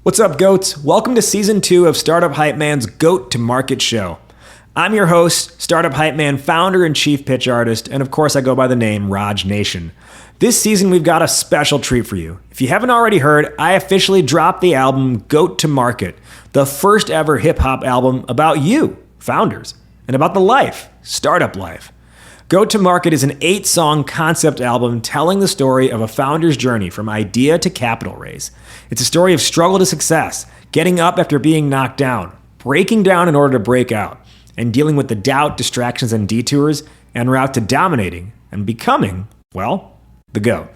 What's up, goats? Welcome to season 2 of Startup Hype Man's Goat to Market show. I'm your host, Startup Hype Man founder and chief pitch artist, and of course I go by the name RajNATION. This season we've got a special treat for you. If you haven't already heard, I officially dropped the album Goat to Market, the first ever hip hop album about you, founders, and about the life, startup life. Goat to Market is an 8-song concept album telling the story of a founder's journey from idea to capital raise. It's a story of struggle to success, getting up after being knocked down, breaking down in order to break out, and dealing with the doubt, distractions, and detours en route to dominating and becoming, well, the GOAT.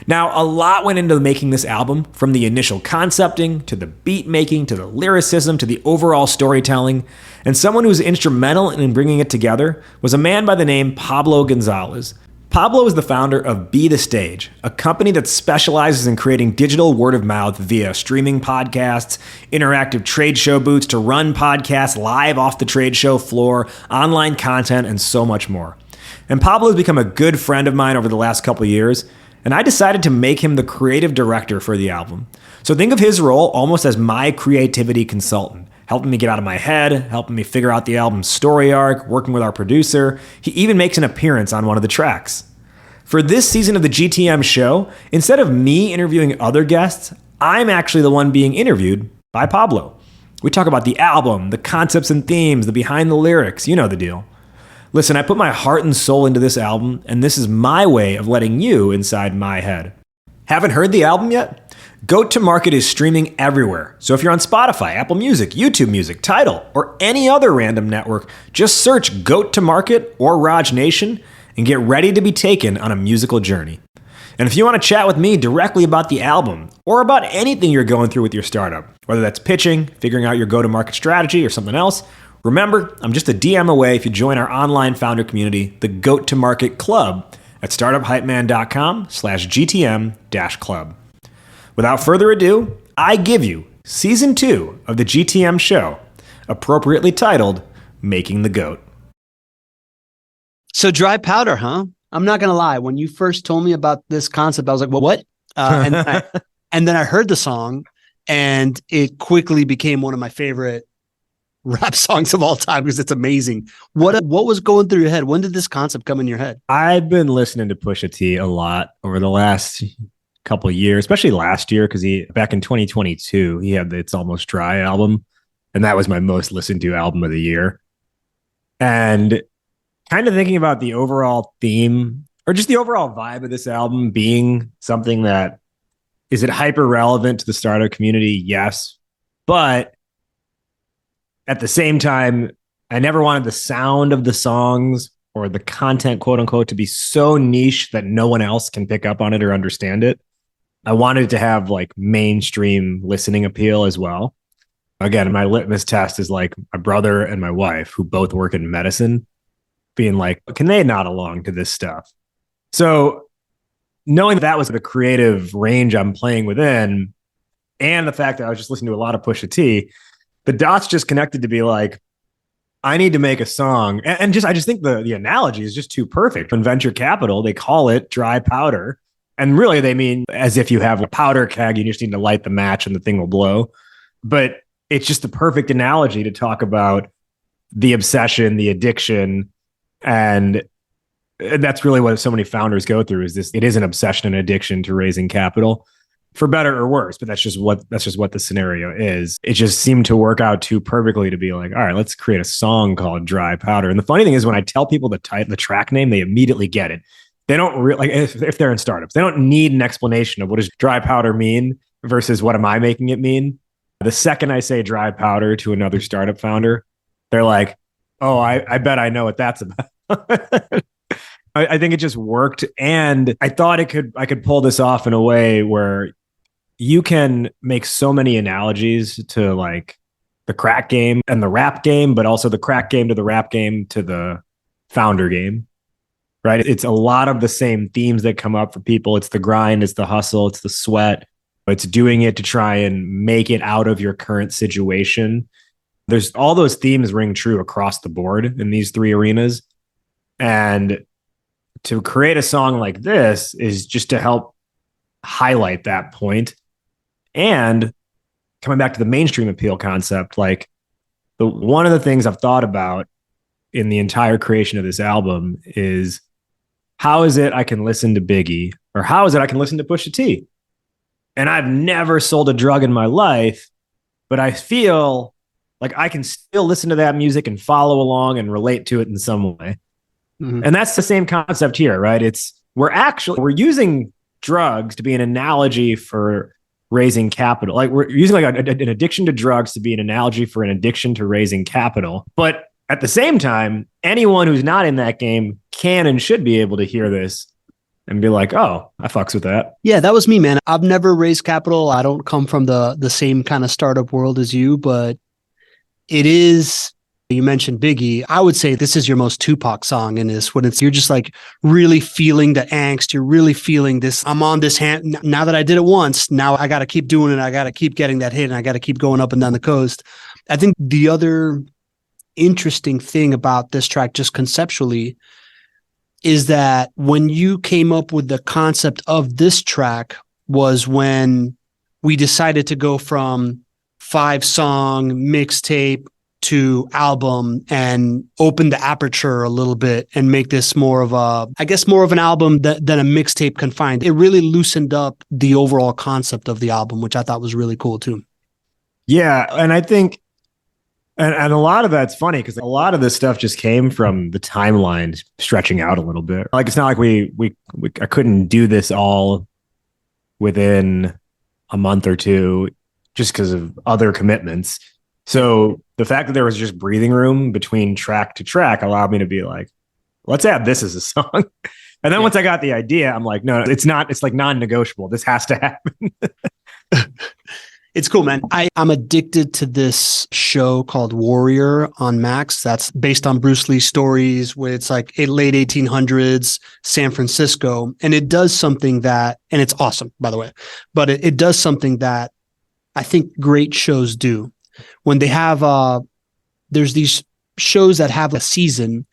Now, a lot went into making this album, from the initial concepting, to the beat making, to the lyricism, to the overall storytelling, and someone who was instrumental in bringing it together was a man by the name Pablo Gonzalez. Pablo is the founder of Be The Stage, a company that specializes in creating digital word of mouth via streaming podcasts, interactive trade show booths to run podcasts live off the trade show floor, online content, and so much more. And Pablo has become a good friend of mine over the last couple of years, and I decided to make him the creative director for the album. So think of his role almost as my creativity consultant, helping me get out of my head, helping me figure out the album's story arc, working with our producer. He even makes an appearance on one of the tracks. For this season of the GTM Show, instead of me interviewing other guests, I'm actually the one being interviewed by Pablo. We talk about the album, the concepts and themes, the behind the lyrics, you know the deal. Listen, I put my heart and soul into this album, and this is my way of letting you inside my head. Haven't heard the album yet? Goat to Market is streaming everywhere. So if you're on Spotify, Apple Music, YouTube Music, Tidal, or any other random network, just search Goat to Market or RajNATION and get ready to be taken on a musical journey. And if you want to chat with me directly about the album or about anything you're going through with your startup, whether that's pitching, figuring out your go-to-market strategy, or something else, remember, I'm just a DM away if you join our online founder community, the Goat to Market Club, at startuphypeman.com/GTM-club. Without further ado, I give you Season 2 of the GTM Show, appropriately titled, Making the GOAT. So dry powder, huh? I'm not going to lie. When you first told me about this concept, I was like, well, what? And then I heard the song, and it quickly became one of my favorite rap songs of all time because it's amazing. What was going through your head? When did this concept come in your head? I've been listening to Pusha T a lot over the last couple of years, especially last year, because back in 2022, he had the It's Almost Dry album, and that was my most listened to album of the year. And kind of thinking about the overall theme or just the overall vibe of this album being something that, is it hyper relevant to the startup community? Yes. But at the same time, I never wanted the sound of the songs or the content, quote unquote, to be so niche that no one else can pick up on it or understand it. I wanted it to have like mainstream listening appeal as well. Again, my litmus test is like my brother and my wife, who both work in medicine, being like, can they nod along to this stuff? So knowing that was the creative range I'm playing within, and the fact that I was just listening to a lot of Pusha T, the dots just connected to be like, I need to make a song. And I just think the analogy is just too perfect. In venture capital, they call it dry powder. And really they mean as if you have a powder keg, you just need to light the match and the thing will blow. But it's just the perfect analogy to talk about the obsession, the addiction. And that's really what so many founders go through, is this. It is an obsession and addiction to raising capital, for better or worse, but that's just what the scenario is. It just seemed to work out too perfectly to be like, all right, let's create a song called Dry Powder. And the funny thing is, when I tell people the track name, they immediately get it. They don't like if they're in startups, they don't need an explanation of what does dry powder mean versus what am I making it mean. The second I say dry powder to another startup founder, they're like, oh, I bet I know what that's about. I think it just worked, and I thought I could pull this off in a way where you can make so many analogies to like the crack game and the rap game, but also the crack game to the rap game to the founder game, right? It's a lot of the same themes that come up for people. It's the grind, it's the hustle, it's the sweat, it's doing it to try and make it out of your current situation. There's all those themes ring true across the board in these three arenas. And to create a song like this is just to help highlight that point and coming back to the mainstream appeal concept, like one of the things I've thought about in the entire creation of this album is how is it I can listen to Biggie, or how is it I can listen to Pusha T? And I've never sold a drug in my life, but I feel like I can still listen to that music and follow along and relate to it in some way. Mm-hmm. And that's the same concept here, right? We're using drugs to be an analogy for raising capital. Like we're using like an addiction to drugs to be an analogy for an addiction to raising capital. But at the same time, anyone who's not in that game can and should be able to hear this and be like, oh, I fucks with that. Yeah, that was me, man. I've never raised capital. I don't come from the same kind of startup world as you, but it is, you mentioned Biggie. I would say this is your most Tupac song in this, when you're just like really feeling the angst. You're really feeling this, I'm on this hand. Now that I did it once, now I got to keep doing it. I got to keep getting that hit, and I got to keep going up and down the coast. I think the other interesting thing about this track, just conceptually, is that when you came up with the concept of this track was when we decided to go from 5-song mixtape to album and open the aperture a little bit and make this more of an album than a mixtape confined. It really loosened up the overall concept of the album, which I thought was really cool too. Yeah. And I think, and a lot of that's funny because a lot of this stuff just came from the timeline stretching out a little bit. Like, it's not like I couldn't do this all within a month or two just because of other commitments. So the fact that there was just breathing room between track to track allowed me to be like, let's add this as a song. And then once I got the idea, I'm like, no, it's not. It's like non-negotiable. This has to happen. It's cool, man. I'm addicted to this show called Warrior on Max. That's based on Bruce Lee stories, where it's like late 1800s San Francisco. And it does something that, and it's awesome, by the way, but it does something that I think great shows do. When they have, there's these shows that have a season,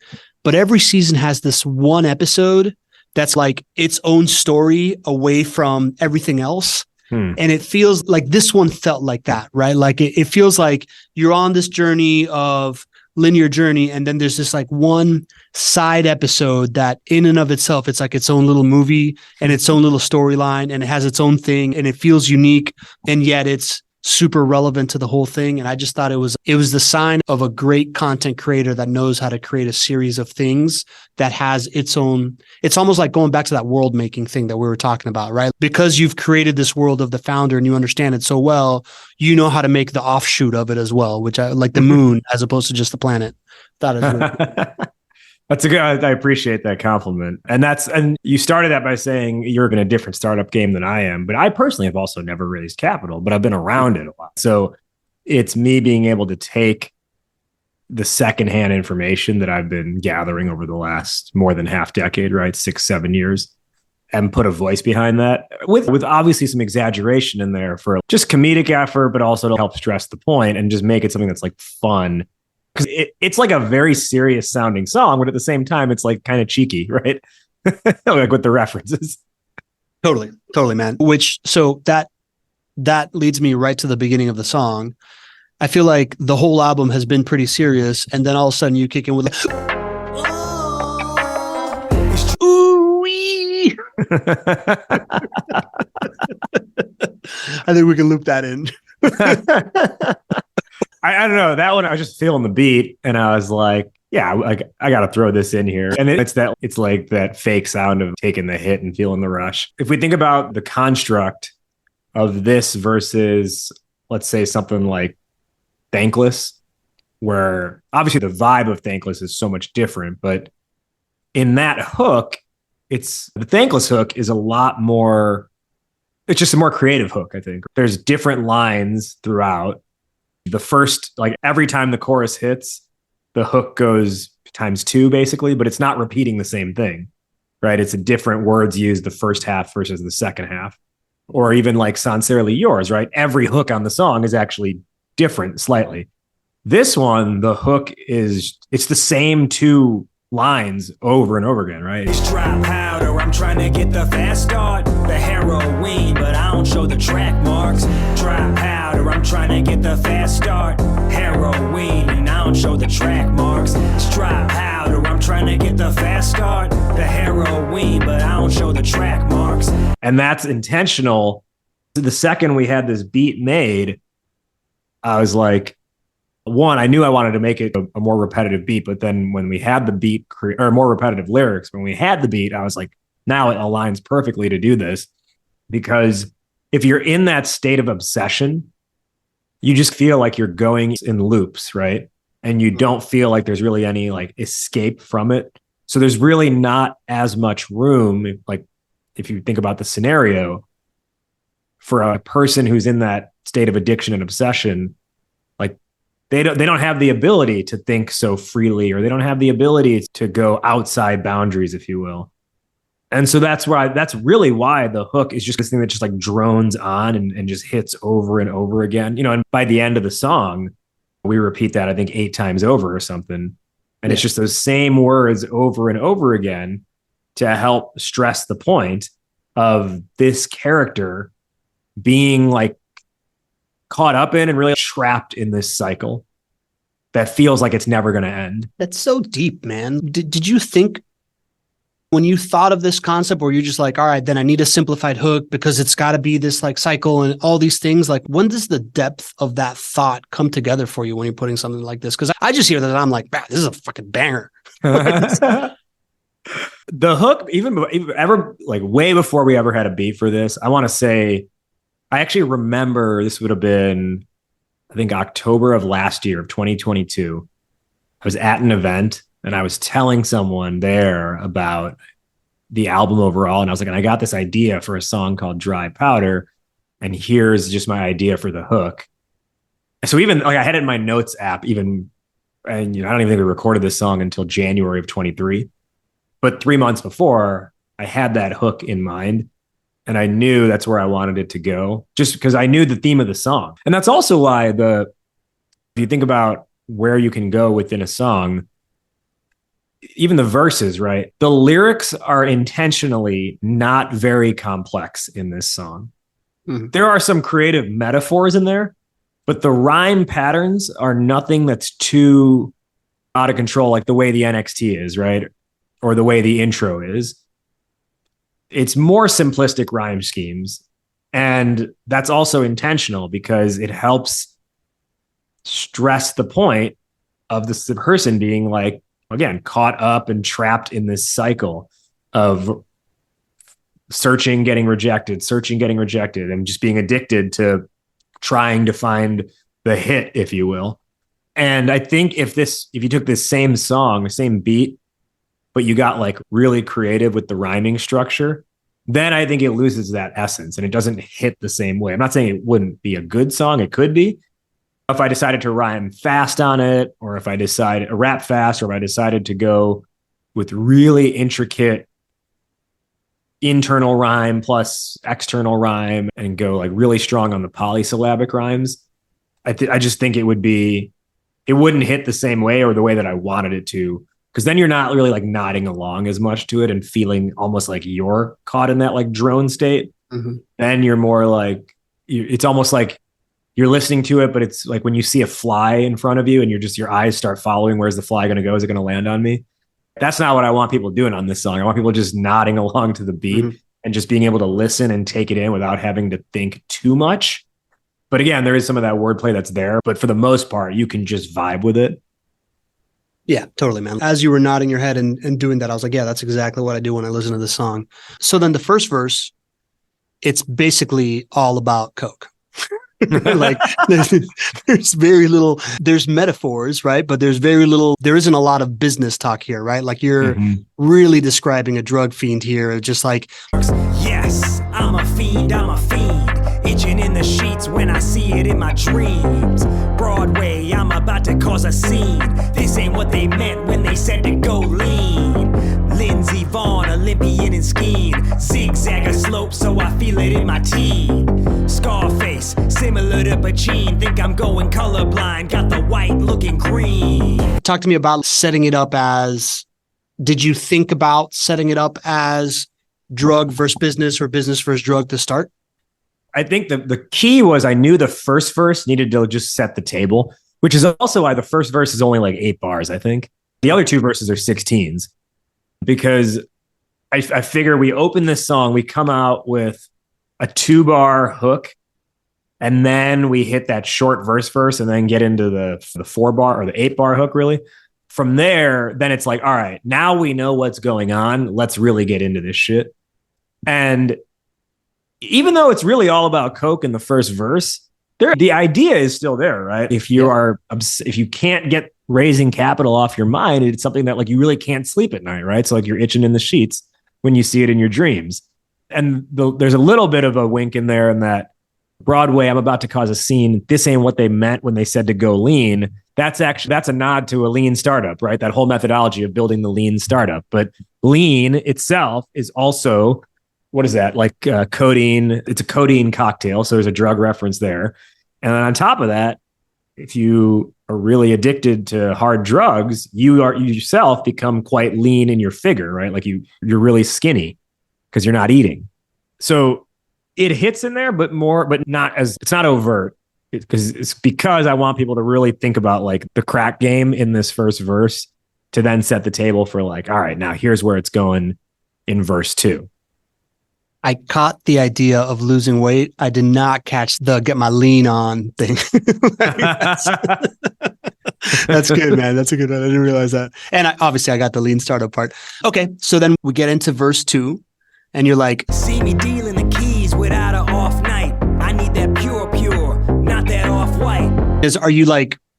but every season has this one episode that's like its own story away from everything else. And it feels like this one felt like that, right? Like it feels like you're on this journey of linear journey, and then there's this like one side episode that in and of itself, it's like its own little movie and its own little storyline, and it has its own thing, and it feels unique, and yet it's super relevant to the whole thing. And I just thought it was the sign of a great content creator that knows how to create a series of things that has its own. It's almost like going back to that world making thing that we were talking about, right? Because you've created this world of the founder and you understand it so well, you know how to make the offshoot of it as well, which I like, the moon as opposed to just the planet. That is really That's a good. I appreciate that compliment. And you started that by saying you're in a different startup game than I am, but I personally have also never raised capital, but I've been around it a lot. So it's me being able to take the secondhand information that I've been gathering over the last more than half decade, right? 6-7 years, and put a voice behind that with obviously some exaggeration in there for just comedic effort, but also to help stress the point and just make it something that's like fun. Because it's like a very serious sounding song, but at the same time, it's like kind of cheeky, right? Like with the references. Totally, man. So that leads me right to the beginning of the song. I feel like the whole album has been pretty serious, and then all of a sudden you kick in with like, ooh-wee. I think we can loop that in. I don't know. That one, I was just feeling the beat, and I was like, yeah, I got to throw this in here. And it's like that fake sound of taking the hit and feeling the rush. If we think about the construct of this versus, let's say, something like Thankless, where obviously the vibe of Thankless is so much different, but in that hook, the Thankless hook is a lot more, it's just a more creative hook, I think. There's different lines throughout. The first, like every time the chorus hits, the hook goes ×2 basically, but it's not repeating the same thing, right? It's a different words used the first half versus the second half. Or even like Sincerely Yours, right? Every hook on the song is actually different slightly. This one, the hook it's the same 2 lines over and over again, right? It's dry powder, I'm trying to get the fast start. The heroin, but I don't show the track marks. Dry powder, I'm trying to get the fast start. Heroin, and I don't show the track marks. It's dry powder, I'm trying to get the fast start. The heroin, but I don't show the track marks. And that's intentional. The second we had this beat made, I was like, one, I knew I wanted to make it a more repetitive beat, but then when we had the beat, or more repetitive lyrics, when we had the beat, I was like, now it aligns perfectly to do this. Because if you're in that state of obsession, you just feel like you're going in loops, right? And you don't feel like there's really any like escape from it. So there's really not as much room, like if you think about the scenario, for a person who's in that state of addiction and obsession, like they don't have the ability to think so freely, or they don't have the ability to go outside boundaries, if you will. And so that's really why the hook is just this thing that just like drones on and just hits over and over again, and by the end of the song, we repeat that, I think 8 times over or something. And it's just those same words over and over again to help stress the point of this character being like caught up in and really trapped in this cycle that feels like it's never going to end. That's so deep, man. Did you think when you thought of this concept, or you're just like, all right, then I need a simplified hook because it's got to be this like cycle and all these things? Like, when does the depth of that thought come together for you when you're putting something like this? Because I just hear that and I'm like, this is a fucking banger. The hook, even ever like way before we ever had a beat for this, I want to say, I actually remember this would have been, I think, October of last year of 2022. I was at an event and I was telling someone there about the album overall. And I was like, and I got this idea for a song called Dry Powder. And here's just my idea for the hook. So even like I had it in my notes app, and I don't even think we recorded this song until January of 23. But 3 months before, I had that hook in mind. And I knew that's where I wanted it to go, just because I knew the theme of the song. And that's also why if you think about where you can go within a song, even the verses, right? The lyrics are intentionally not very complex in this song. Mm-hmm. There are some creative metaphors in there, but the rhyme patterns are nothing that's too out of control, like the way the NXT is, right? Or the way the intro is. It's more simplistic rhyme schemes. And that's also intentional because it helps stress the point of the person being like, again, caught up and trapped in this cycle of searching, getting rejected, and just being addicted to trying to find the hit, if you will. And I think if you took this same song, the same beat, but you got like really creative with the rhyming structure, then I think it loses that essence and it doesn't hit the same way. I'm not saying it wouldn't be a good song. It could be. If I decided to rhyme fast on it, or if I decided to rap fast, or if I decided to go with really intricate internal rhyme plus external rhyme and go like really strong on the polysyllabic rhymes, I just think it wouldn't hit the same way or the way that I wanted it to. Because then you're not really like nodding along as much to it and feeling almost like you're caught in that like drone state. Mm-hmm. Then you're more like, it's almost like you're listening to it, but it's like when you see a fly in front of you and your eyes start following, where's the fly going to go? Is it going to land on me? That's not what I want people doing on this song. I want people just nodding along to the beat and just being able to listen and take it in without having to think too much. But again, there is some of that wordplay that's there, but for the most part, you can just vibe with it. Yeah, totally, man. As you were nodding your head and doing that, I was like, yeah, that's exactly what I do when I listen to this song. So then the first verse, it's basically all about coke. Like there's very little, there's metaphors, right? But there isn't a lot of business talk here, right? Like you're really describing a drug fiend here. Just like, yes, I'm a fiend, itching in the sheets when I see it in my dreams. Broadway, I'm about to cause a scene. This ain't what they meant when they said to go lean. Lindsey Vonn, Olympian and skiing. Zigzag a slope so I feel it in my teeth. Scarface, similar to Pacino. Think I'm going colorblind, got the white looking green. Talk to me about setting it up as, did you think about setting it up as drug versus business or business versus drug to start? I think the key was I knew the first verse needed to just set the table, which is also why the first verse is only like 8 bars, I think. The other 2 verses are 16s because I figure we open this song, we come out with a 2-bar hook, and then we hit that short verse and then get into the 4-bar or the 8-bar hook, really. From there, then it's like, all right, now we know what's going on. Let's really get into this shit. And even though it's really all about coke in the first verse, the idea is still there, right? If you can't get raising capital off your mind, it's something that like you really can't sleep at night, right? So like you're itching in the sheets when you see it in your dreams. And there's a little bit of a wink in there in that Broadway, I'm about to cause a scene. This ain't what they meant when they said to go lean. That's a nod to a lean startup, right? That whole methodology of building the lean startup. But lean itself is also, what is that? Like codeine. It's a codeine cocktail. So there's a drug reference there. And then on top of that, if you are really addicted to hard drugs, you yourself become quite lean in your figure, right? Like you're really skinny because you're not eating. So it hits in there, but not as, it's not overt. It's because I want people to really think about like the crack game in this first verse to then set the table for like, all right, now here's where it's going in verse 2. I caught the idea of losing weight. I did not catch the get my lean on thing. That's good, man. That's a good one. I didn't realize that. And obviously I got the lean startup part. Okay. So then we get into verse 2 and you're like, see me dealing the keys without an off night. I need that pure, not that off white.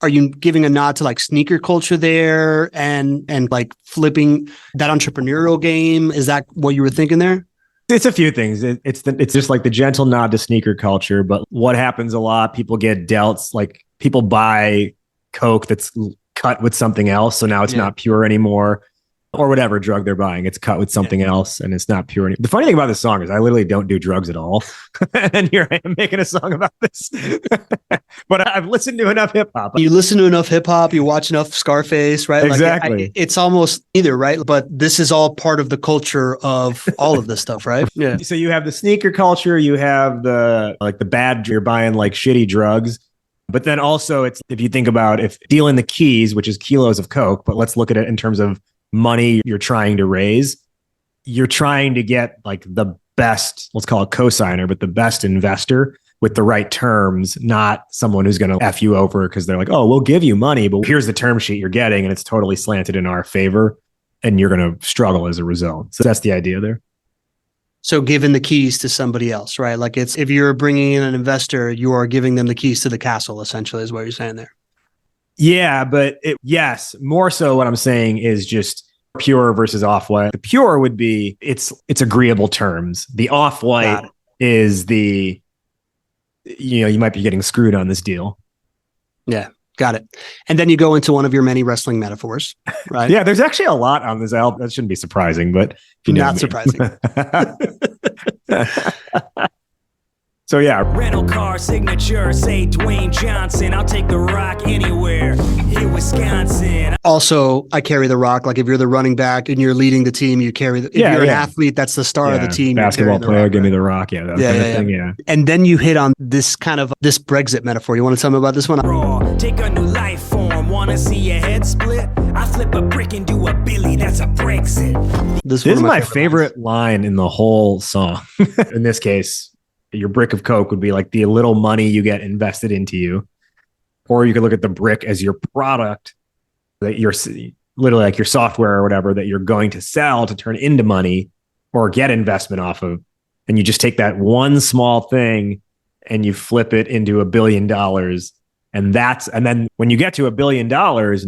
Are you giving a nod to like sneaker culture there and like flipping that entrepreneurial game? Is that what you were thinking there? It's a few things. It's just like the gentle nod to sneaker culture. But what happens a lot, people get dealt, like people buy coke that's cut with something else. So now it's not pure anymore. Or whatever drug they're buying, it's cut with something else and it's not pure anymore. The funny thing about this song is I literally don't do drugs at all. And here I am making a song about this. But I've listened to enough hip hop. You listen to enough hip hop, you watch enough Scarface, right? Exactly. Like it's almost either, right? But this is all part of the culture of all of this stuff, right? Yeah. So you have the sneaker culture, you have the bad, you're buying like shitty drugs. But then also it's, if you think about if dealing the keys, which is kilos of coke, but let's look at it in terms of money you're trying to raise, you're trying to get like the best, let's call it cosigner, but the best investor with the right terms, not someone who's going to F you over because they're like, oh, we'll give you money, but here's the term sheet you're getting and it's totally slanted in our favor and you're going to struggle as a result. So that's the idea there. So giving the keys to somebody else, right? Like it's, if you're bringing in an investor, you are giving them the keys to the castle, essentially is what you're saying there. Yeah, but yes, more so what I'm saying is just pure versus off-white. The pure would be it's agreeable terms. The off-white is the, you might be getting screwed on this deal. Yeah, got it. And then you go into one of your many wrestling metaphors, right? Yeah, there's actually a lot on this album. That shouldn't be surprising, but not surprising. So yeah. Rental car signature, say Dwayne Johnson. I'll take the rock anywhere. Here, Wisconsin. Also, I carry the rock. Like if you're the running back and you're leading the team, you carry if you're an athlete, that's the star of the team. Basketball player, give me the rock. Yeah, that kind of thing. Yeah. And then you hit on this kind of this Brexit metaphor. You want to tell me about this one? Raw, take a new life form. Want to see your head split? I flip a brick and do a Billy. That's a Brexit. This is my favorite line in the whole song. In this case, your brick of coke would be like the little money you get invested into you. Or you could look at the brick as your product that you're literally like your software or whatever that you're going to sell to turn into money or get investment off of. And you just take that one small thing and you flip it into $1 billion. And then when you get to $1 billion,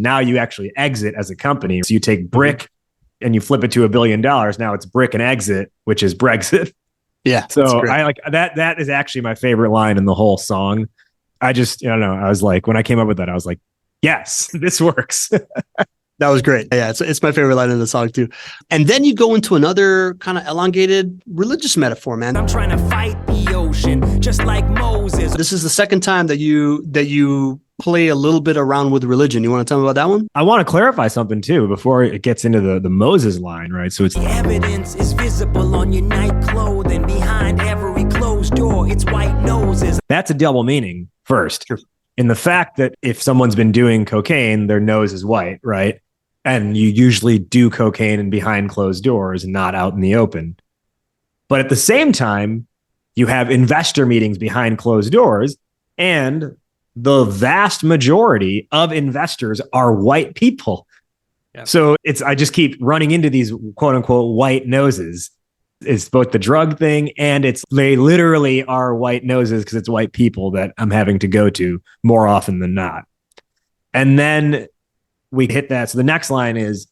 now you actually exit as a company. So you take brick and you flip it to $1 billion. Now it's brick and exit, which is Brexit. Yeah. So I like that. That is actually my favorite line in the whole song. I don't know. I was like, when I came up with that, I was like, yes, this works. That was great. Yeah. It's my favorite line in the song too. And then you go into another kind of elongated religious metaphor, man. I'm trying to fight the ocean just like Moses. This is the second time that you play a little bit around with religion. You want to tell me about that one? I want to clarify something too before it gets into the Moses line, right? So it's the evidence is visible on your night clothing behind every closed door. door, it's white noses. That's a double meaning first. Sure. In the fact that if someone's been doing cocaine, their nose is white, right? And you usually do cocaine in behind closed doors and not out in the open. But at the same time, you have investor meetings behind closed doors, and the vast majority of investors are white people. Yep. So I just keep running into these quote unquote white noses. It's both the drug thing and they literally are white noses because it's white people that I'm having to go to more often than not. And then we hit that. So the next line is,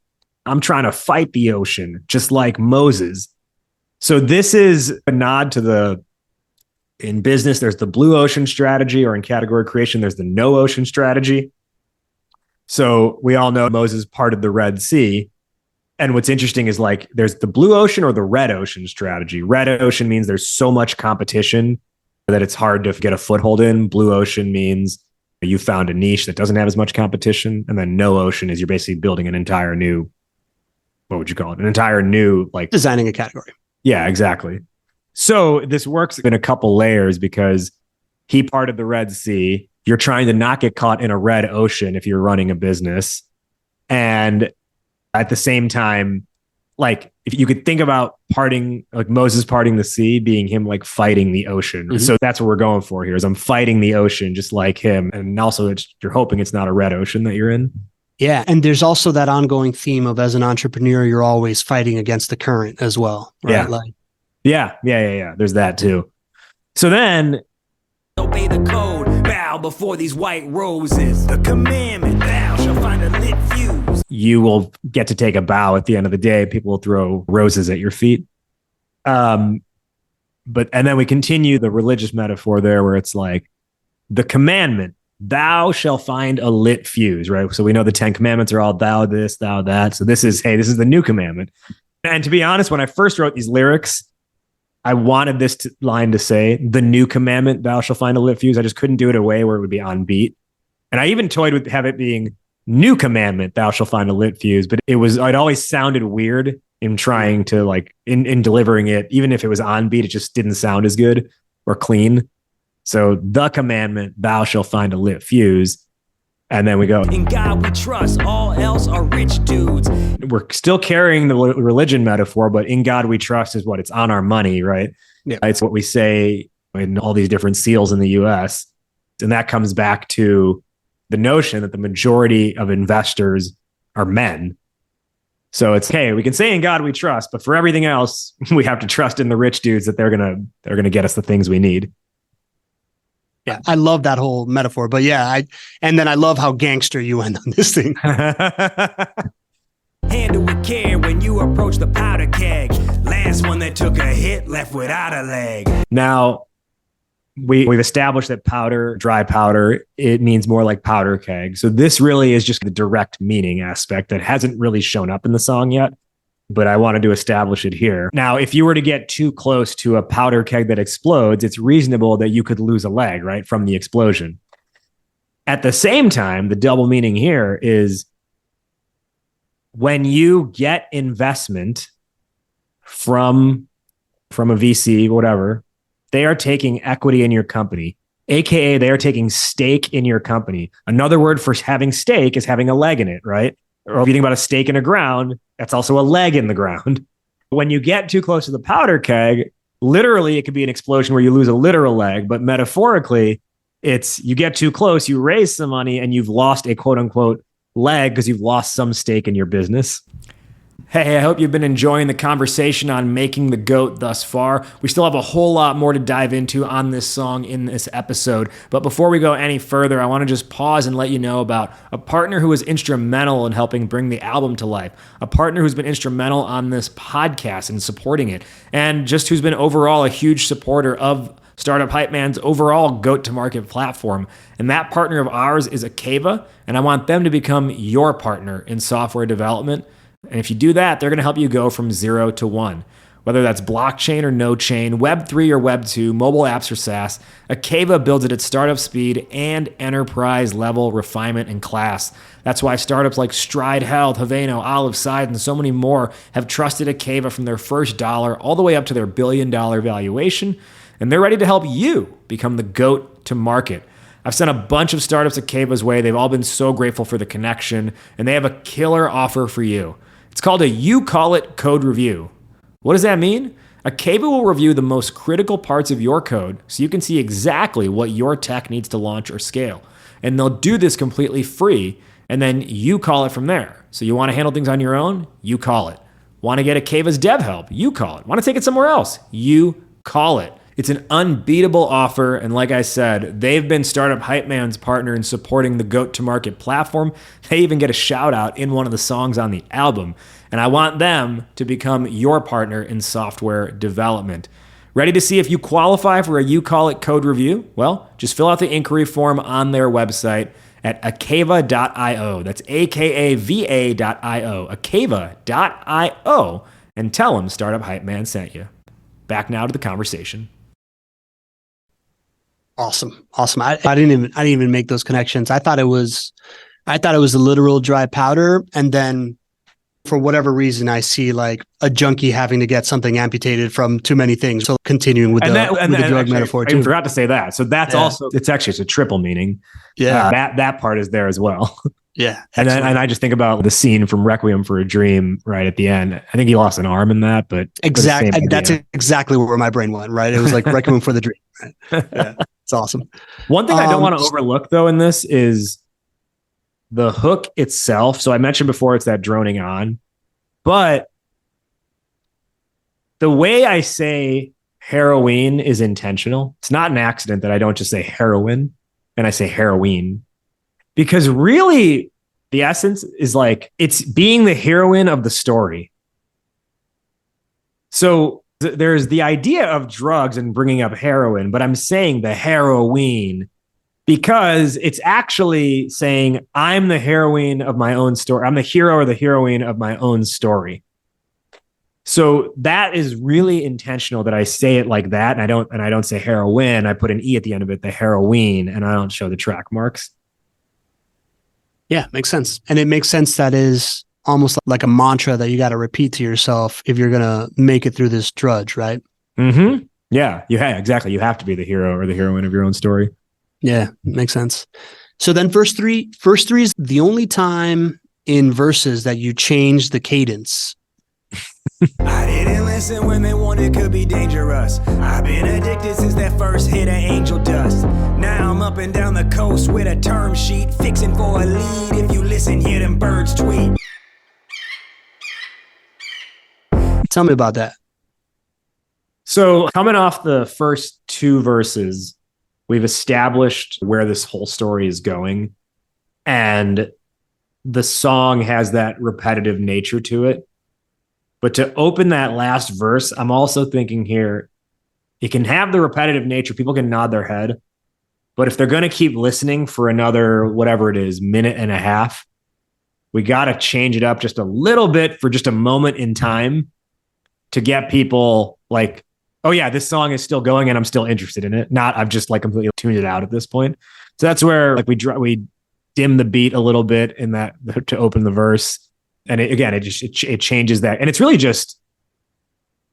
I'm trying to fight the ocean just like Moses. So this is a nod to in business, there's the blue ocean strategy, or in category creation, there's the no ocean strategy. So we all know Moses parted the Red Sea. And what's interesting is like there's the blue ocean or the red ocean strategy. Red ocean means there's so much competition that it's hard to get a foothold in. Blue ocean means you found a niche that doesn't have as much competition. And then no ocean is you're basically building an entire new, what would you call it? An entire new, like, Designing a category. Yeah, exactly. So this works in a couple layers because he parted the Red Sea. You're trying to not get caught in a red ocean if you're running a business. And at the same time, like if you could think about parting, like Moses parting the sea being him like fighting the ocean. Mm-hmm. So that's what we're going for here is I'm fighting the ocean just like him. And also you're hoping it's not a red ocean that you're in. Yeah. And there's also that ongoing theme of as an entrepreneur, you're always fighting against the current as well. Right? Yeah. Like, yeah. There's that too. So then obey the code, bow before these white roses. The commandment, thou shalt find a lit fuse. You will get to take a bow at the end of the day. People will throw roses at your feet. And then we continue the religious metaphor there where it's like the commandment, thou shalt find a lit fuse, right? So we know the 10 commandments are all thou this, thou that. So this is the new commandment. And to be honest, when I first wrote these lyrics, I wanted this line to say the new commandment, thou shalt find a lit fuse. I just couldn't do it a way where it would be on beat. And I even toyed with have it being new commandment, thou shalt find a lit fuse. But it always sounded weird in trying to like in delivering it. Even if it was on beat, it just didn't sound as good or clean. So the commandment, thou shalt find a lit fuse. And then we go, in God we trust, all else are rich dudes. We're still carrying the religion metaphor, but in God we trust is what? It's on our money, right? Yeah. It's what we say in all these different seals in the US. And that comes back to the notion that the majority of investors are men. So it's, hey, we can say in God we trust, but for everything else, we have to trust in the rich dudes that they're gonna get us the things we need. Yeah, I love that whole metaphor. But yeah, and then I love how gangster you end on this thing. Handle with care when you approach the powder keg. Last one that took a hit left without a leg. Now, we've established that powder, dry powder, it means more like powder keg. So this really is just the direct meaning aspect that hasn't really shown up in the song yet. But I wanted to establish it here. Now, if you were to get too close to a powder keg that explodes, it's reasonable that you could lose a leg, right, from the explosion. At the same time, the double meaning here is when you get investment from a VC, whatever, they are taking equity in your company, aka they are taking stake in your company. Another word for having stake is having a leg in it, right? Or if you think about a stake in the ground, that's also a leg in the ground. When you get too close to the powder keg, literally it could be an explosion where you lose a literal leg, but metaphorically, it's you get too close, you raise some money, and you've lost a quote unquote leg because you've lost some stake in your business. Hey, I hope you've been enjoying the conversation on Making the GOAT thus far. We still have a whole lot more to dive into on this song in this episode. But before we go any further, I want to just pause and let you know about a partner who was instrumental in helping bring the album to life, a partner who's been instrumental on this podcast and supporting it, and just who's been overall a huge supporter of Startup Hype Man's overall go-to-market platform. And that partner of ours is Akava, and I want them to become your partner in software development. And if you do that, they're going to help you go from 0 to 1. Whether that's blockchain or no chain, Web3 or Web2, mobile apps or SaaS, Akava builds it at startup speed and enterprise level refinement and class. That's why startups like Stride Health, Haveno, Olive Side, and so many more have trusted Akava from their first dollar all the way up to their $1 billion valuation. and they're ready to help you become the GOAT to market. I've sent a bunch of startups Akava's way. They've all been so grateful for the connection, and they have a killer offer for you. It's called a You Call It code review. What does that mean? Akava will review the most critical parts of your code so you can see exactly what your tech needs to launch or scale. And they'll do this completely free, and then you call it from there. So you want to handle things on your own? You call it. Want to get Akava's dev help? You call it. Want to take it somewhere else? You call it. It's an unbeatable offer, and like I said, they've been Startup Hype Man's partner in supporting the GOAT to Market platform. They even get a shout out in one of the songs on the album, and I want them to become your partner in software development. Ready to see if you qualify for a You Call It code review? Well, just fill out the inquiry form on their website at akava.io. That's akava.io, akava.io, and tell them Startup Hype Man sent you. Back now to the conversation. Awesome. I didn't even make those connections. I thought it was a literal dry powder, and then for whatever reason I see like a junkie having to get something amputated from too many things. So continuing with the drug actually, metaphor I too. forgot to say that. So that's also, it's a triple meaning. Yeah. That part is there as well. Yeah. And I just think about the scene from Requiem for a Dream right at the end. I think he lost an arm in that, but exactly. That's exactly where my brain went, right? It was like Requiem for the Dream. Right? Yeah. It's awesome. One thing I don't want to overlook though in this is the hook itself. So I mentioned before it's that droning on, but the way I say heroin is intentional. It's not an accident that I don't just say heroin and I say heroin, because really the essence is like it's being the heroine of the story. So there's the idea of drugs and bringing up heroin, but I'm saying the heroine because it's actually saying I'm the heroine of my own story. I'm the hero or the heroine of my own story. So that is really intentional that I say it like that. And I don't say heroin. I put an E at the end of it, the heroine, and I don't show the track marks. Yeah, makes sense. And it makes sense that is almost like a mantra that you got to repeat to yourself if you're going to make it through this drudge, right? Mm-hmm. Yeah, exactly. You have to be the hero or the heroine of your own story. Yeah, makes sense. So then verse three is the only time in verses that you change the cadence. I didn't listen when they warned it could be dangerous. I've been addicted since that first hit of angel dust. Now I'm up and down the coast with a term sheet, fixing for a lead. If you listen, hear them birds tweet. Tell me about that. So coming off the first two verses, we've established where this whole story is going. And the song has that repetitive nature to it. But to open that last verse, I'm also thinking here, it can have the repetitive nature. People can nod their head. But if they're going to keep listening for another, whatever it is, minute and a half, we got to change it up just a little bit for just a moment in time to get people like, oh yeah, this song is still going and I'm still interested in it. Not, I've just like completely tuned it out at this point. So that's where like we dim the beat a little bit in that to open the verse. And it changes that. And it's really just,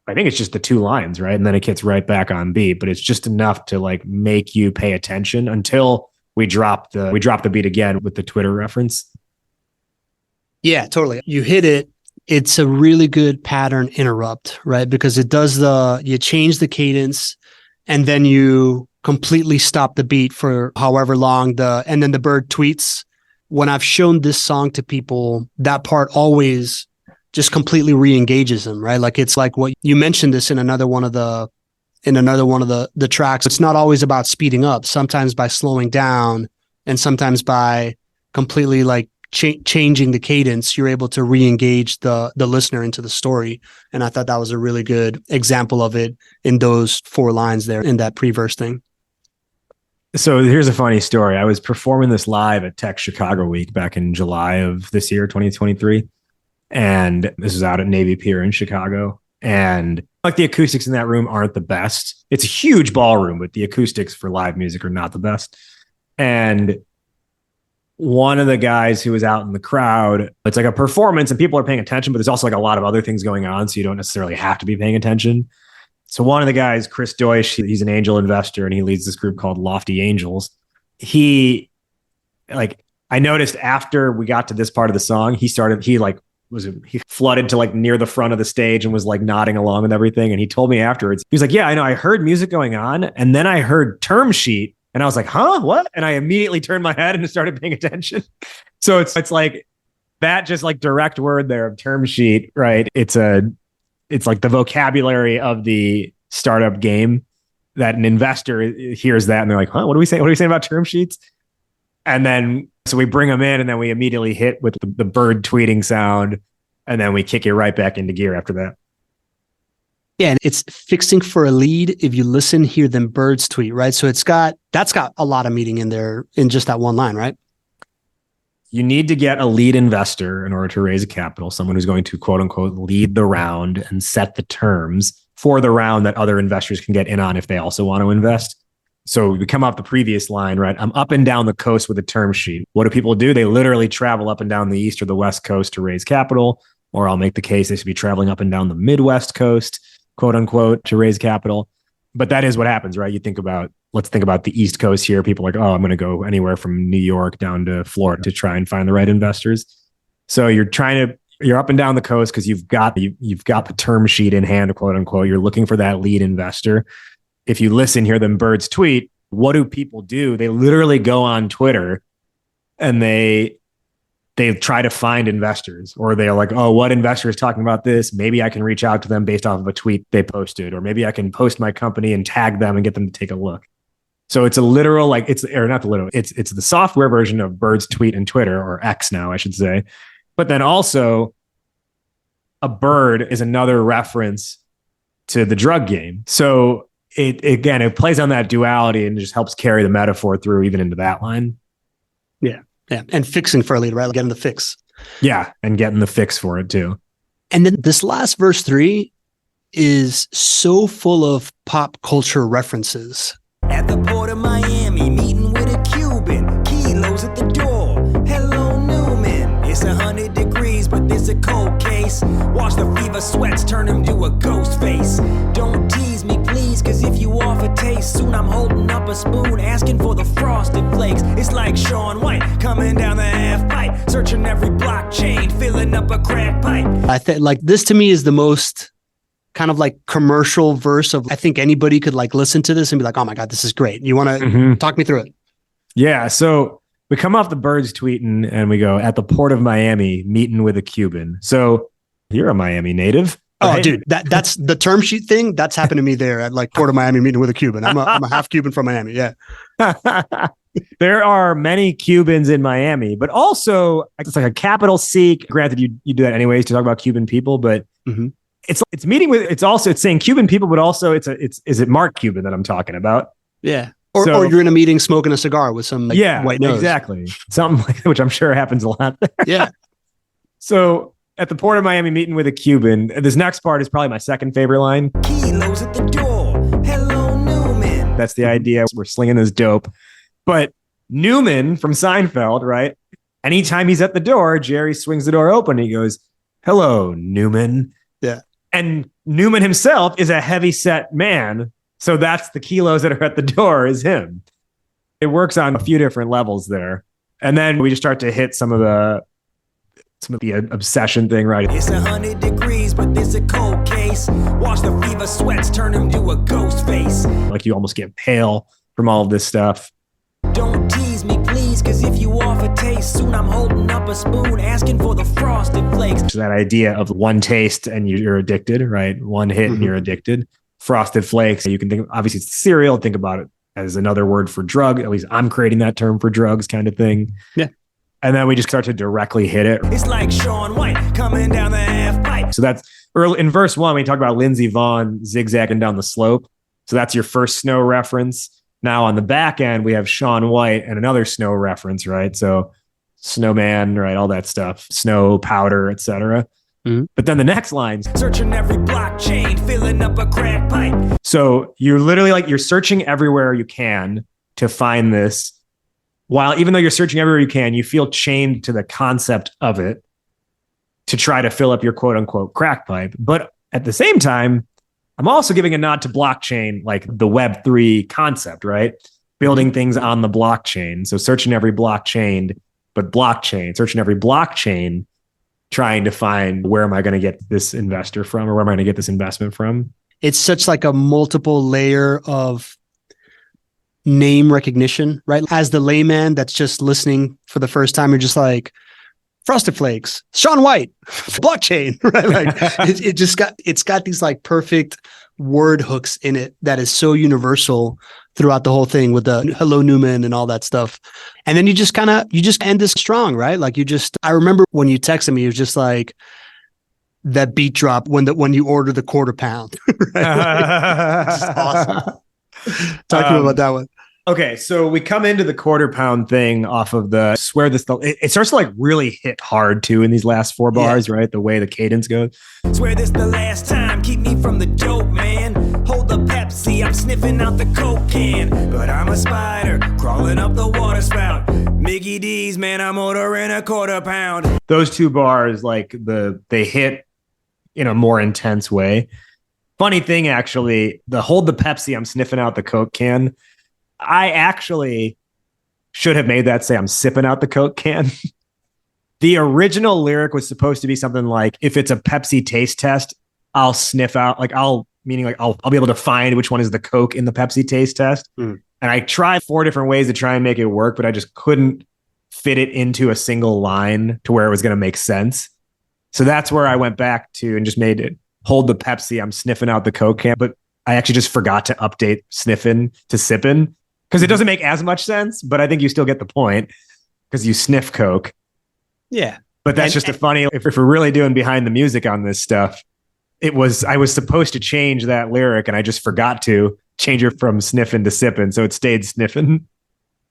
I think it's just the two lines, right? And then it gets right back on beat, but it's just enough to like make you pay attention until we drop the beat again with the Twitter reference. Yeah, totally. You hit it. It's a really good pattern interrupt, right? Because it does you change the cadence and then you completely stop the beat for however long and then the bird tweets. When I've shown this song to people, that part always just completely re-engages them, right? Like it's like what you mentioned this in another one of the tracks. It's not always about speeding up, sometimes by slowing down and sometimes by completely like changing the cadence, you're able to re-engage the listener into the story. And I thought that was a really good example of it in those 4 lines there in that pre-verse thing. So here's a funny story. I was performing this live at Tech Chicago Week back in July of this year, 2023. And this was out at Navy Pier in Chicago. And like the acoustics in that room aren't the best. It's a huge ballroom, but the acoustics for live music are not the best. And one of the guys who was out in the crowd, it's like a performance and people are paying attention, but there's also like a lot of other things going on. So you don't necessarily have to be paying attention. So one of the guys, Chris Deutsch, he's an angel investor and he leads this group called Lofty Angels. He I noticed after we got to this part of the song, he flooded to like near the front of the stage and was like nodding along with everything. And he told me afterwards, he was like, yeah, I know, I heard music going on. And then I heard term sheet and I was like, huh, what? And I immediately turned my head and started paying attention. So it's like that, just like direct word there of term sheet, right? It's like the vocabulary of the startup game that an investor hears that and they're like, huh, what are we saying? What are we saying about term sheets? And then, so we bring them in and then we immediately hit with the bird tweeting sound. And then we kick it right back into gear after that. Yeah. And it's fixing for a lead. If you listen, hear them birds tweet, right? So that's got a lot of meaning in there in just that one line, right? You need to get a lead investor in order to raise a capital, someone who's going to quote unquote lead the round and set the terms for the round that other investors can get in on if they also want to invest. So we come off the previous line, right? I'm up and down the coast with a term sheet. What do people do? They literally travel up and down the east or the west coast to raise capital, or I'll make the case they should be traveling up and down the Midwest coast, quote unquote, to raise capital. But that is what happens, right? Let's think about the East Coast here. People are like, oh, I'm going to go anywhere from New York down to Florida to try and find the right investors. So you're up and down the coast because you've got the term sheet in hand, quote unquote. You're looking for that lead investor. If you listen, hear them birds tweet, what do people do? They literally go on Twitter and they try to find investors, or they're like, oh, what investor is talking about this? Maybe I can reach out to them based off of a tweet they posted, or maybe I can post my company and tag them and get them to take a look. So it's a literal, it's the software version of birds tweet and Twitter, or X now, I should say. But then also a bird is another reference to the drug game. So it plays on that duality and just helps carry the metaphor through even into that line. Yeah. Yeah. And fixing for a lead, right? Getting the fix. Yeah. And getting the fix for it too. And then this last verse 3 is so full of pop culture references. At the port of Miami, meeting with a Cuban, kilos at the door. Hello, Newman. It's 100 degrees, but there's a cold case. Watch the fever sweats turn him to a ghost face. Don't tease me, please, cause if you offer taste, soon I'm holding up a spoon, asking for the frosted flakes. It's like Shaun White coming down the half pipe, searching every blockchain, filling up a crack pipe. I think this to me is the most kind of like commercial verse of, I think anybody could like listen to this and be like, oh my God, this is great. You want to talk me through it? Yeah. So we come off the birds tweeting and we go, at the port of Miami, meeting with a Cuban. So you're a Miami native. Oh, right? Dude, that's the term sheet thing. That's happened to me there at like Port of Miami, meeting with a Cuban. I'm a half Cuban from Miami. Yeah. There are many Cubans in Miami, but also it's like a capital C. Granted, you do that anyways to talk about Cuban people, but it's saying Cuban people, but also is it Mark Cuban that I'm talking about? Yeah. Or you're in a meeting smoking a cigar with some white nose. Exactly. Something like that, which I'm sure happens a lot there. Yeah. So at the port of Miami, meeting with a Cuban. This next part is probably my second favorite line. Kilos at the door. Hello, Newman. That's the idea. We're slinging this dope. But Newman from Seinfeld, right? Anytime he's at the door, Jerry swings the door open and he goes, hello, Newman. Yeah. And Newman himself is a heavy set man. So that's the kilos that are at the door is him. It works on a few different levels there. And then we just start to hit some of the obsession thing, right? It's 100 degrees, but there's a cold case. Watch the fever sweats turn him to a ghost face. Like you almost get pale from all of this stuff. Don't tease me, please, cause if you offer taste, soon I'm holding up a spoon, asking for the frosted flakes. So that idea of one taste and you're addicted, right? One hit and you're addicted. Frosted flakes. You can think, obviously it's cereal. Think about it as another word for drug. At least I'm creating that term for drugs kind of thing. Yeah. And then we just start to directly hit it. It's like Shaun White coming down the half pipe. So that's early in verse 1. We talk about Lindsey Vonn zigzagging down the slope. So that's your first snow reference. Now on the back end, we have Shaun White and another snow reference, right? So snowman, right? All that stuff, snow, powder, etc. But then the next lines, searching every blockchain, filling up a crack pipe. So you're literally you're searching everywhere you can to find this. While even though you're searching everywhere you can, you feel chained to the concept of it to try to fill up your quote unquote crack pipe. But at the same time, I'm also giving a nod to blockchain, like the Web3 concept, right? Building things on the blockchain. So searching every blockchain, but blockchain, searching every blockchain, trying to find where am I going to get this investor from or where am I going to get this investment from? It's such like a multiple layer of name recognition, right? As the layman that's just listening for the first time, you're just like, Frosted Flakes, Shaun White, blockchain, right? Like it's got these like perfect word hooks in it that is so universal throughout the whole thing with the hello Newman and all that stuff. And then you just end this strong, right? Like I remember when you texted me, it was just like that beat drop when you order the quarter pound, right? Like, just awesome. Talk to me about that one. Okay, so we come into the quarter pound thing off of the swear this. It starts to like really hit hard too in these last 4 bars, right? The way the cadence goes. Swear this the last time, keep me from the dope, man. Hold the Pepsi, I'm sniffing out the Coke can. But I'm a spider, crawling up the water spout. Mickey D's, man, I'm ordering a quarter pound. Those 2 bars, like they hit in a more intense way. Funny thing, actually, the hold the Pepsi, I'm sniffing out the Coke can. I actually should have made that say I'm sipping out the Coke can. The original lyric was supposed to be something like, if it's a Pepsi taste test, I'll sniff out, like I'll be able to find which one is the Coke in the Pepsi taste test. And I tried 4 different ways to try and make it work, but I just couldn't fit it into a single line to where it was going to make sense. So that's where I went back to and just made it hold the Pepsi, I'm sniffing out the Coke can. But I actually just forgot to update sniffing to sipping. Because it doesn't make as much sense, but I think you still get the point because you sniff Coke. Yeah. But that's just a funny, if we're really doing behind the music on this stuff, I was supposed to change that lyric and I just forgot to change it from sniffing to sipping. So it stayed sniffing.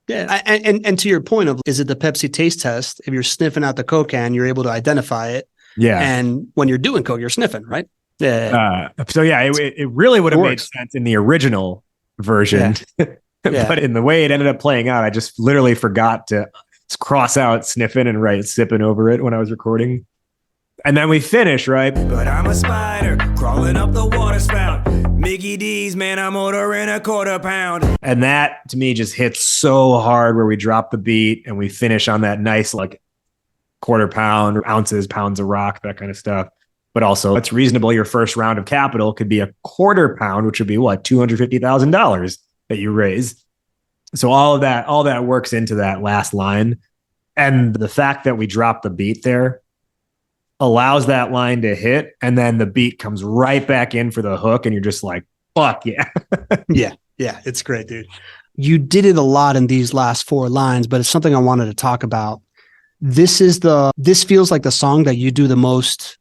Yeah. And to your point of, is it the Pepsi taste test? If you're sniffing out the Coke can, you're able to identify it. Yeah. And when you're doing Coke, you're sniffing, right? Yeah. It really would have made sense in the original version. Yeah. Yeah. But in the way it ended up playing out, I just literally forgot to cross out sniffing and write sipping over it when I was recording. And then we finish, right? But I'm a spider crawling up the water spout. Mickey D's, man, I'm ordering a quarter pound. And that to me just hits so hard where we drop the beat and we finish on that nice like quarter pound, ounces, pounds of rock, that kind of stuff. But also it's reasonable. Your first round of capital could be a quarter pound, which would be what, $250,000 that you raise. So all that works into that last line. And the fact that we drop the beat there allows that line to hit. And then the beat comes right back in for the hook. And you're just like, fuck yeah. Yeah. It's great, dude. You did it a lot in these last 4 lines, but it's something I wanted to talk about. This feels like the song that you do the most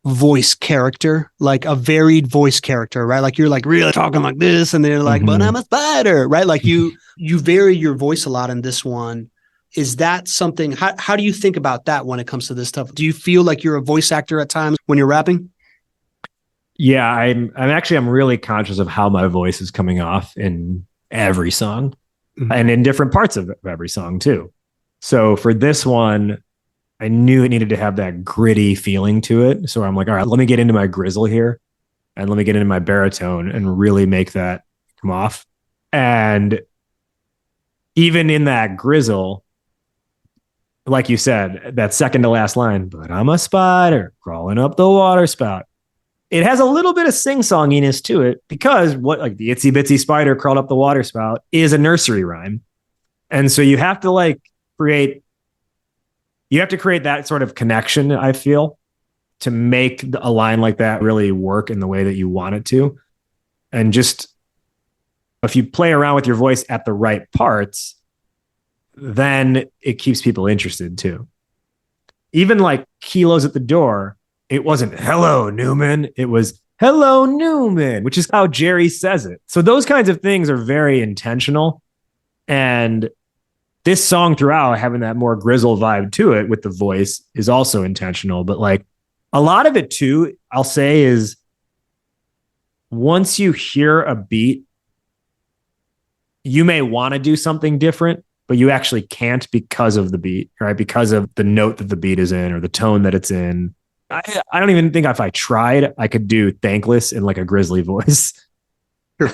voice character, like a varied voice character, right? Like you're like really talking like this and they're like, but I'm a spider, right? Like you vary your voice a lot in this one. Is that something, how do you think about that when it comes to this stuff? Do you feel like you're a voice actor at times when you're rapping? Yeah, I'm really conscious of how my voice is coming off in every song and in different parts of every song too. So for this one, I knew it needed to have that gritty feeling to it. So I'm like, all right, let me get into my grizzle here and let me get into my baritone and really make that come off. And even in that grizzle, like you said, that second to last line, but I'm a spider crawling up the water spout. It has a little bit of sing-songiness to it because what like the itsy bitsy spider crawled up the water spout is a nursery rhyme. And so you have to create that sort of connection, I feel, to make a line like that really work in the way that you want it to. And just if you play around with your voice at the right parts, then it keeps people interested too. Even like Kilos at the Door, it wasn't hello Newman, it was hello Newman, which is how Jerry says it. So those kinds of things are very intentional. And this song throughout having that more grizzle vibe to it with the voice is also intentional. But like a lot of it too, I'll say is once you hear a beat, you may want to do something different, but you actually can't because of the beat, right? Because of the note that the beat is in or the tone that it's in. I don't even think if I tried, I could do Thankless in like a grizzly voice. Sure.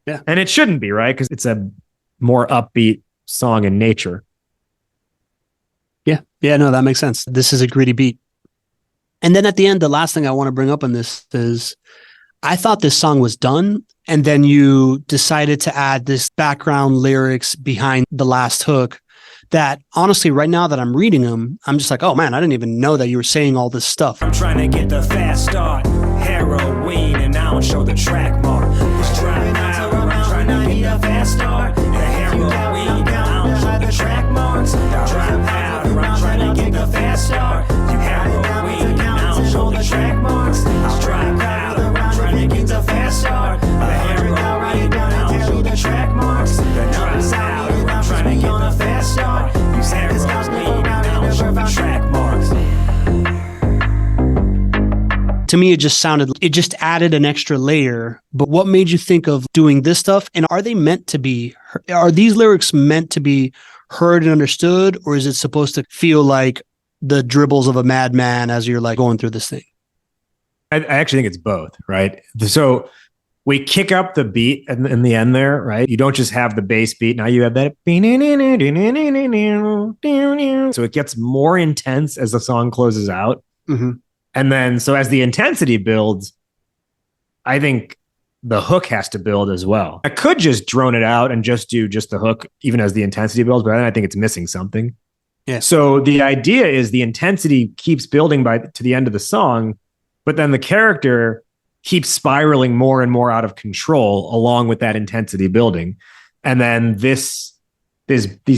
Yeah. And it shouldn't be, right? Because it's a more upbeat song in nature. Yeah. Yeah, no, that makes sense. This is a gritty beat. And then at the end, the last thing I want to bring up on this is I thought this song was done. And then you decided to add this background lyrics behind the last hook that honestly, right now that I'm reading them, I'm just like, oh man, I didn't even know that you were saying all this stuff. I'm trying to get the fast start, heroin, and I don't show the track mark. It's driving out, I'm trying to get the fast start, the heroin, and I don't show the track marks. Drive out, I'm trying to get the fast start, you heroin, and I don't show the track marks. I'll drive out, I'm trying to get the fast start, the heroin, and I don't show the track marks. The numbers out, I'm trying to get the fast start, you heroin, and I don't show the track marks. To me, it just added an extra layer. But what made you think of doing this stuff? And are these lyrics meant to be heard and understood? Or is it supposed to feel like the dribbles of a madman as you're like going through this thing? I actually think it's both, right? So we kick up the beat in the end there, right? You don't just have the bass beat. Now you have that. So it gets more intense as the song closes out. Mm-hmm. And then, so as the intensity builds, I think the hook has to build as well. I could just drone it out and just do just the hook, even as the intensity builds, but then I think it's missing something. Yeah. So the idea is the intensity keeps building to the end of the song, but then the character keeps spiraling more and more out of control along with that intensity building. And then these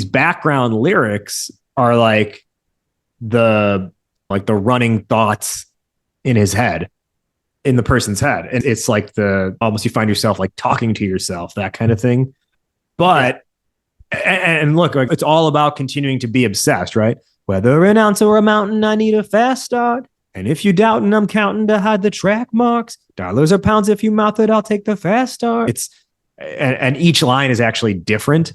background lyrics are like the running thoughts in his head, in the person's head. And it's like almost you find yourself like talking to yourself, that kind of thing. But, and look, like, it's all about continuing to be obsessed, right? Whether an ounce or a mountain, I need a fast start. And if you doubting, I'm counting to hide the track marks. Dollars or pounds, if you mouth it, I'll take the fast start. And each line is actually different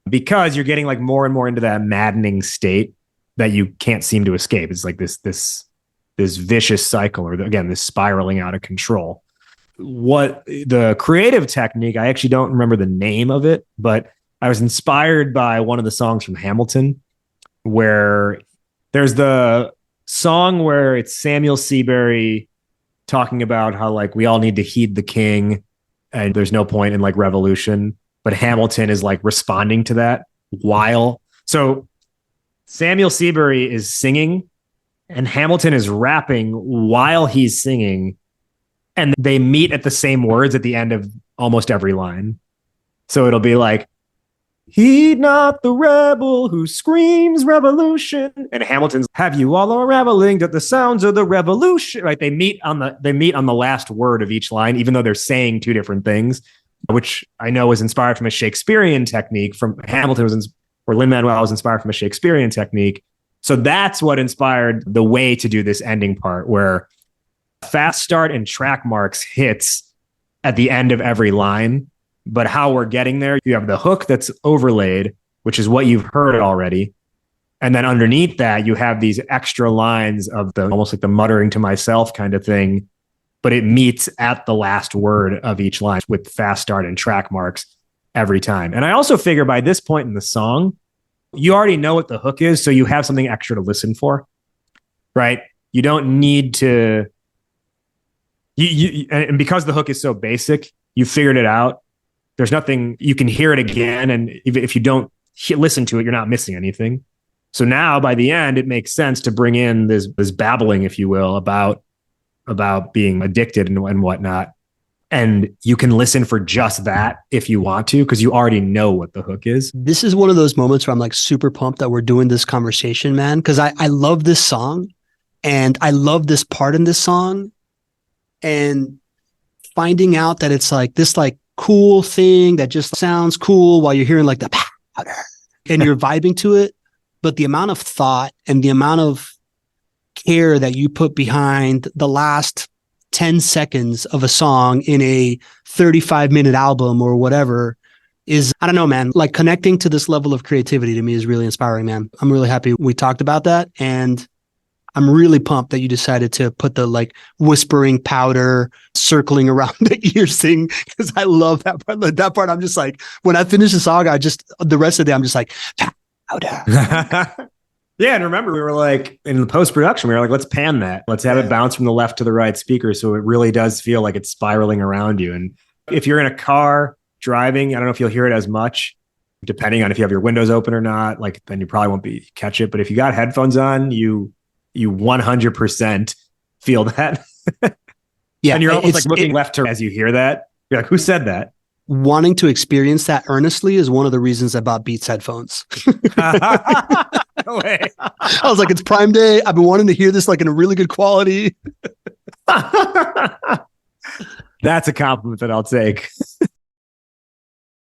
because you're getting like more and more into that maddening state that you can't seem to escape. It's like this vicious cycle, or again, this spiraling out of control. What the creative technique, I actually don't remember the name of it, but I was inspired by one of the songs from Hamilton, where there's the song where it's Samuel Seabury talking about how like we all need to heed the king and there's no point in like revolution, but Hamilton is like responding to that so Samuel Seabury is singing and Hamilton is rapping while he's singing, and they meet at the same words at the end of almost every line. So it'll be like, heed not the rebel who screams revolution. And Hamilton's, have you all unraveling at the sounds of the revolution? Right? They meet on the last word of each line, even though they're saying two different things, which I know was inspired from a Shakespearean technique. From Hamilton or Lin-Manuel was inspired from a Shakespearean technique. So that's what inspired the way to do this ending part, where fast start and track marks hits at the end of every line. But how we're getting there, you have the hook that's overlaid, which is what you've heard already. And then underneath that, you have these extra lines of almost like the muttering to myself kind of thing, but it meets at the last word of each line with fast start and track marks every time. And I also figure by this point in the song, you already know what the hook is, so you have something extra to listen for, right? You don't need to, and because the hook is so basic, you figured it out. There's nothing, you can hear it again. And if you don't listen to it, you're not missing anything. So now by the end, it makes sense to bring in this babbling, if you will, about being addicted and whatnot. And you can listen for just that if you want to, because you already know what the hook is. This is one of those moments where I'm like super pumped that we're doing this conversation, man, because I love this song and I love this part in this song, and finding out that it's like this like cool thing that just sounds cool while you're hearing like the powder and you're vibing to it. But the amount of thought and the amount of care that you put behind the last 10 seconds of a song in a 35-minute album or whatever is, I don't know, man, like connecting to this level of creativity to me is really inspiring, man. I'm really happy we talked about that. And I'm really pumped that you decided to put the like whispering powder circling around the ears thing, because I love that part. That part, I'm just like, when I finish the song, the rest of the day, I'm just like, powder. Yeah, and remember, we were like, in the post-production, we were like, let's pan that. Let's have it bounce from the left to the right speaker so it really does feel like it's spiraling around you. And if you're in a car driving, I don't know if you'll hear it as much, depending on if you have your windows open or not. Like, then you probably won't catch it. But if you got headphones on, you 100% feel that. Yeah, and you're almost like looking left to as you hear that. You're like, who said that? Wanting to experience that earnestly is one of the reasons I bought Beats headphones. No way. I was like, it's Prime Day. I've been wanting to hear this like in a really good quality. That's a compliment that I'll take.